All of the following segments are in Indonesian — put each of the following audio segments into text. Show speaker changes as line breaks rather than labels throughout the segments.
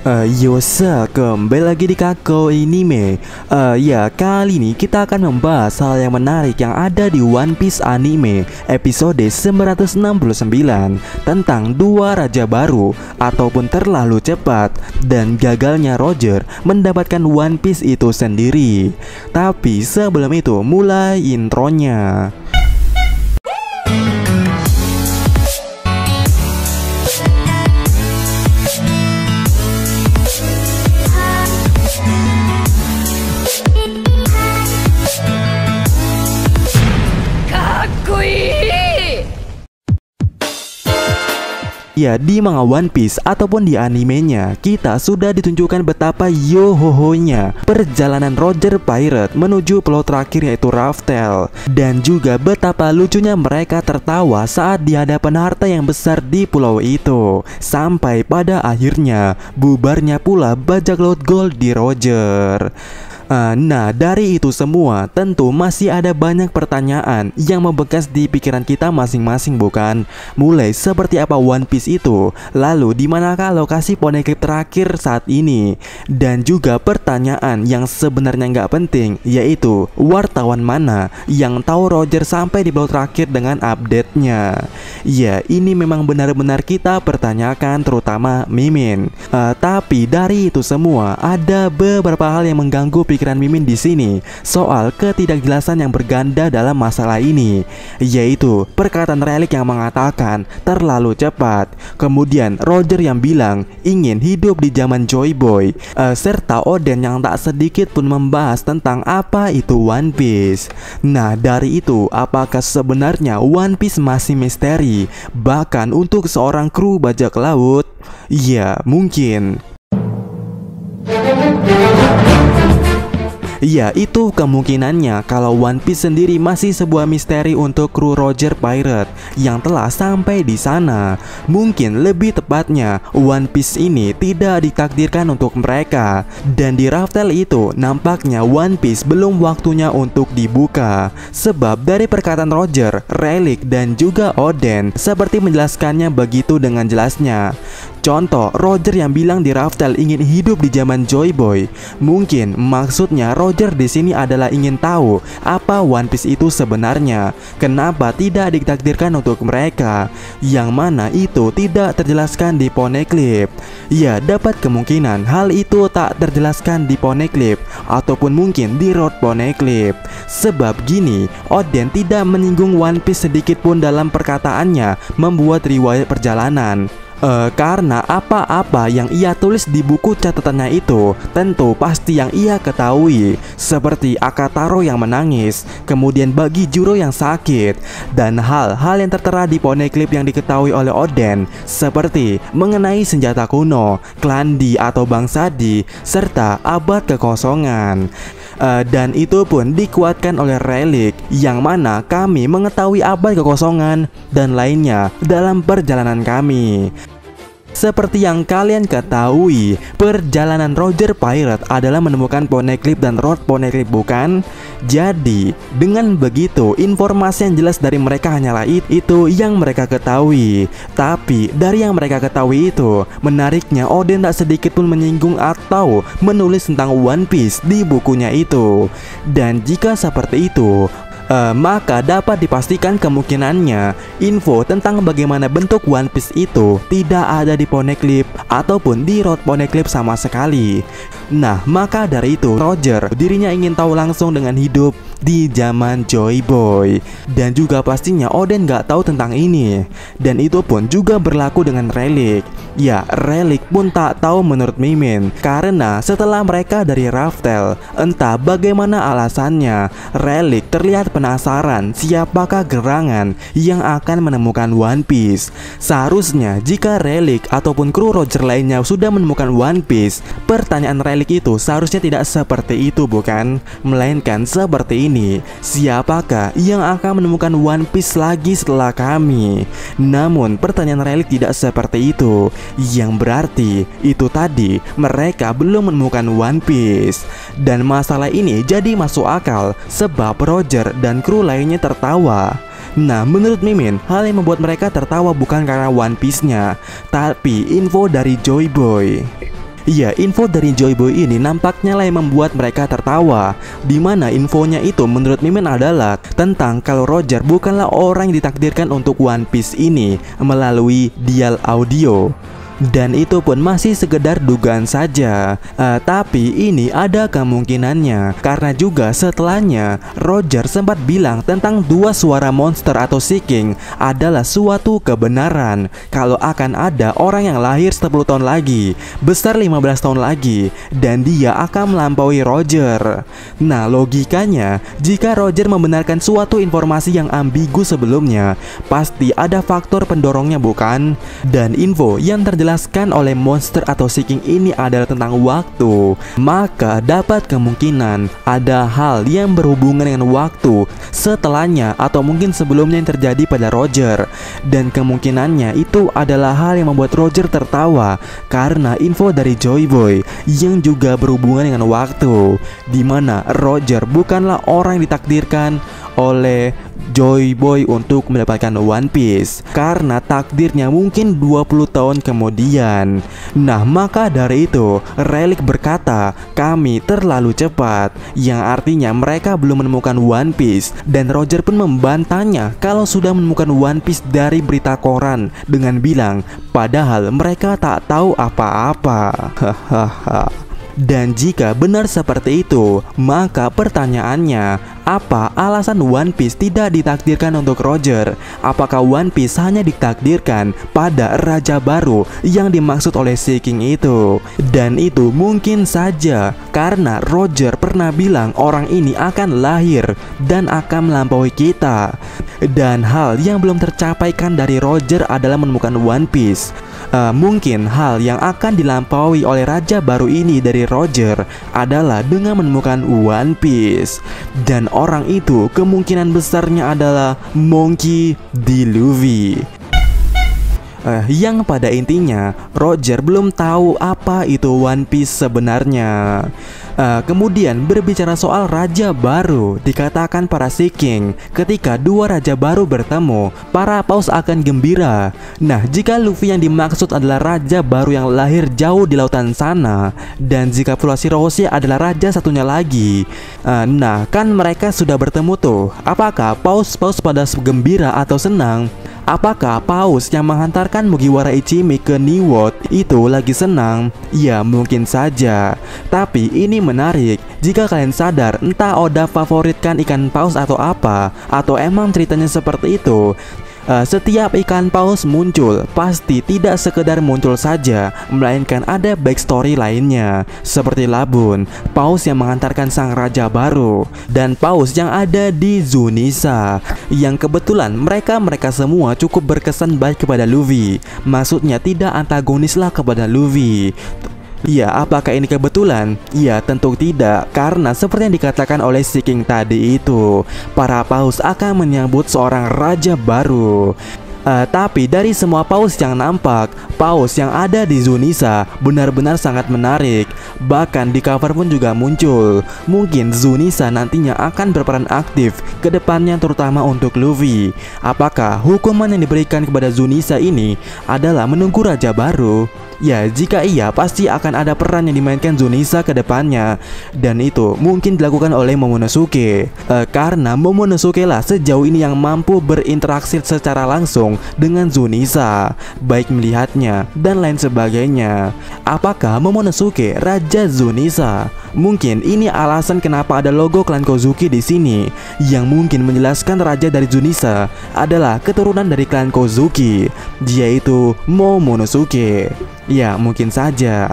Kembali lagi di Kako Anime. Kali ini kita akan membahas hal yang menarik yang ada di One Piece Anime episode 969 tentang dua raja baru ataupun terlalu cepat dan gagalnya Roger mendapatkan One Piece itu sendiri. Tapi sebelum itu, mulai intronya. Di manga One Piece ataupun di animenya, kita sudah ditunjukkan betapa yohohonya perjalanan Roger Pirate menuju pulau terakhir yaitu Raftel, dan juga betapa lucunya mereka tertawa saat di hadapan harta yang besar di pulau itu, sampai pada akhirnya bubarnya pula bajak laut gold di Roger. Nah, dari itu semua tentu masih ada banyak pertanyaan yang membekas di pikiran kita masing-masing, bukan? Mulai seperti apa One Piece itu, lalu di manakah lokasi Poneglyph terakhir saat ini, dan juga pertanyaan yang sebenarnya nggak penting, yaitu wartawan mana yang tahu Roger sampai di pulau terakhir dengan update-nya. Ini memang benar-benar kita pertanyakan, terutama Mimin. Tapi dari itu semua ada beberapa hal yang mengganggu pikiran Mimin di sini soal ketidakjelasan yang berganda dalam masalah ini, yaitu perkataan Rayleigh yang mengatakan terlalu cepat, kemudian Roger yang bilang ingin hidup di zaman Joy Boy, serta Oden yang tak sedikit pun membahas tentang apa itu One Piece. Nah, dari itu apakah sebenarnya One Piece masih misteri bahkan untuk seorang kru bajak laut? Mungkin. Itu kemungkinannya kalau One Piece sendiri masih sebuah misteri untuk kru Roger Pirate yang telah sampai di sana. Mungkin lebih tepatnya One Piece ini tidak ditakdirkan untuk mereka, dan di Raftel itu nampaknya One Piece belum waktunya untuk dibuka. Sebab dari perkataan Roger, Rayleigh dan juga Oden seperti menjelaskannya begitu dengan jelasnya. Contoh, Roger yang bilang di Raftel ingin hidup di zaman Joy Boy. Mungkin maksudnya Roger di sini adalah ingin tahu apa One Piece itu sebenarnya. Kenapa tidak ditakdirkan untuk mereka? Yang mana itu tidak terjelaskan di Poneglyph. Dapat kemungkinan hal itu tak terjelaskan di Poneglyph ataupun mungkin di Road Poneglyph. Sebab gini, Oden tidak menyinggung One Piece sedikit pun dalam perkataannya membuat riwayat perjalanan. Karena apa-apa yang ia tulis di buku catatannya itu tentu pasti yang ia ketahui, seperti Akataro yang menangis, kemudian bagi Juro yang sakit, dan hal-hal yang tertera di Poneglyph yang diketahui oleh Oden, seperti mengenai senjata kuno, klandi atau bangsa Di, serta abad kekosongan. Dan itu pun dikuatkan oleh Rayleigh, yang mana kami mengetahui abad kekosongan dan lainnya dalam perjalanan kami. Seperti yang kalian ketahui, perjalanan Roger Pirate adalah menemukan Poneglyph dan Road Poneglyph, bukan? Jadi, dengan begitu, informasi yang jelas dari mereka hanyalah itu yang mereka ketahui. Tapi, dari yang mereka ketahui itu, menariknya Oden tak sedikit pun menyinggung atau menulis tentang One Piece di bukunya itu. Dan jika seperti itu, maka dapat dipastikan kemungkinannya info tentang bagaimana bentuk One Piece itu tidak ada di Poneglyph ataupun di Road Poneglyph sama sekali. Nah, maka dari itu Roger dirinya ingin tahu langsung dengan hidup di zaman Joy Boy, dan juga pastinya Oden gak tahu tentang ini. Dan itu pun juga berlaku dengan Rayleigh. Rayleigh pun tak tahu menurut Mimin, karena setelah mereka dari Raftel, entah bagaimana alasannya, Rayleigh terlihat penasaran siapakah gerangan yang akan menemukan One Piece. Seharusnya jika Rayleigh ataupun kru Roger lainnya sudah menemukan One Piece, pertanyaan Rayleigh itu seharusnya tidak seperti itu, bukan? Melainkan seperti ini, siapakah yang akan menemukan One Piece lagi setelah kami? Namun pertanyaan Rayleigh tidak seperti itu, yang berarti itu tadi mereka belum menemukan One Piece. Dan masalah ini jadi masuk akal sebab Roger dan kru lainnya tertawa. Nah, menurut Mimin, hal yang membuat mereka tertawa bukan karena One Piece-nya, tapi info dari Joy Boy. Ya, info dari Joy Boy ini nampaknya lah yang membuat mereka tertawa. Dimana infonya itu menurut Mimin adalah tentang kalau Roger bukanlah orang yang ditakdirkan untuk One Piece ini melalui dial audio. Dan itu pun masih sekedar dugaan saja. Tapi ini ada kemungkinannya, karena juga setelahnya Roger sempat bilang tentang dua suara monster atau Seeking adalah suatu kebenaran. Kalau akan ada orang yang lahir 10 tahun lagi, besar 15 tahun lagi, dan dia akan melampaui Roger. Nah, logikanya jika Roger membenarkan suatu informasi yang ambigu sebelumnya, pasti ada faktor pendorongnya, bukan? Dan info yang terjelaskan oleh monster atau Seeking ini adalah tentang waktu, maka dapat kemungkinan ada hal yang berhubungan dengan waktu setelahnya atau mungkin sebelumnya yang terjadi pada Roger. Dan kemungkinannya itu adalah hal yang membuat Roger tertawa karena info dari Joy Boy yang juga berhubungan dengan waktu, dimana Roger bukanlah orang yang ditakdirkan oleh Joy Boy untuk mendapatkan One Piece karena takdirnya mungkin 20 tahun kemudian. Nah, maka dari itu Relic berkata kami terlalu cepat, yang artinya mereka belum menemukan One Piece. Dan Roger pun membantahnya kalau sudah menemukan One Piece dari berita koran dengan bilang padahal mereka tak tahu apa-apa. Hahaha. Dan jika benar seperti itu, maka pertanyaannya, apa alasan One Piece tidak ditakdirkan untuk Roger? Apakah One Piece hanya ditakdirkan pada raja baru yang dimaksud oleh Seeking itu? Dan itu mungkin saja karena Roger pernah bilang orang ini akan lahir dan akan melampaui kita. Dan hal yang belum tercapaikan dari Roger adalah menemukan One Piece. Mungkin hal yang akan dilampaui oleh raja baru ini dari Roger adalah dengan menemukan One Piece. Dan orang itu kemungkinan besarnya adalah Monkey D. Luffy. Yang pada intinya Roger belum tahu apa itu One Piece sebenarnya. Kemudian berbicara soal raja baru, dikatakan para Seeking ketika dua raja baru bertemu, para paus akan gembira. Nah, jika Luffy yang dimaksud adalah raja baru yang lahir jauh di lautan sana, dan jika Pulau Shirahoshi adalah raja satunya lagi, nah kan mereka sudah bertemu tuh. Apakah paus-paus pada gembira atau senang? Apakah paus yang menghantarkan Mugiwara Ichimi ke New World itu lagi senang? Ya, mungkin saja. Tapi ini menarik jika kalian sadar entah Oda favoritkan ikan paus atau apa, atau emang ceritanya seperti itu. Setiap ikan paus muncul pasti tidak sekedar muncul saja, melainkan ada backstory lainnya, seperti Labun, paus yang mengantarkan sang raja baru, dan paus yang ada di Zunisa, yang kebetulan mereka semua cukup berkesan baik kepada Luffy. Maksudnya tidak antagonis lah kepada Luffy. Ya, apakah ini kebetulan? Ya, tentu tidak, karena seperti yang dikatakan oleh Seeking tadi itu, para paus akan menyambut seorang raja baru. Tapi dari semua paus yang nampak, paus yang ada di Zunisa benar-benar sangat menarik. Bahkan di cover pun juga muncul. Mungkin Zunisa nantinya akan berperan aktif ke depannya, terutama untuk Luffy. Apakah hukuman yang diberikan kepada Zunisa ini adalah menunggu raja baru? Ya, jika iya, pasti akan ada peran yang dimainkan Zunisa ke depannya. Dan itu mungkin dilakukan oleh Momonosuke, karena Momonosuke lah sejauh ini yang mampu berinteraksi secara langsung dengan Zunisa, baik melihatnya dan lain sebagainya. Apakah Momonosuke raja Zunisa? Mungkin ini alasan kenapa ada logo klan Kozuki di sini, yang mungkin menjelaskan raja dari Zunisa adalah keturunan dari klan Kozuki, yaitu Momonosuke. Ya, mungkin saja.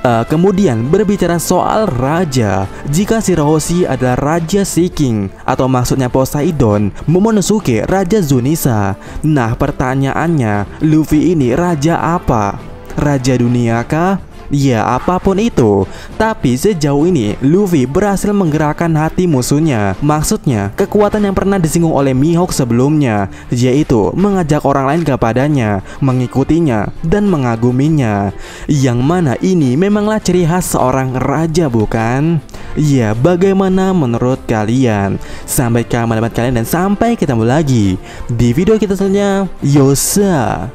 Kemudian berbicara soal raja, jika Shirahoshi adalah raja Seeking atau maksudnya Poseidon, Momonosuke raja Zunisa. Nah, pertanyaannya, Luffy ini raja apa? Raja dunia kah? Ya, apapun itu. Tapi sejauh ini Luffy berhasil menggerakkan hati musuhnya. Maksudnya kekuatan yang pernah disinggung oleh Mihawk sebelumnya, yaitu mengajak orang lain kepadanya, mengikutinya dan mengaguminya. Yang mana ini memanglah ciri khas seorang raja, bukan? Ya, bagaimana menurut kalian? Sampai ke pendapat kalian dan sampai ketemu lagi di video kita selanjutnya. Yosa.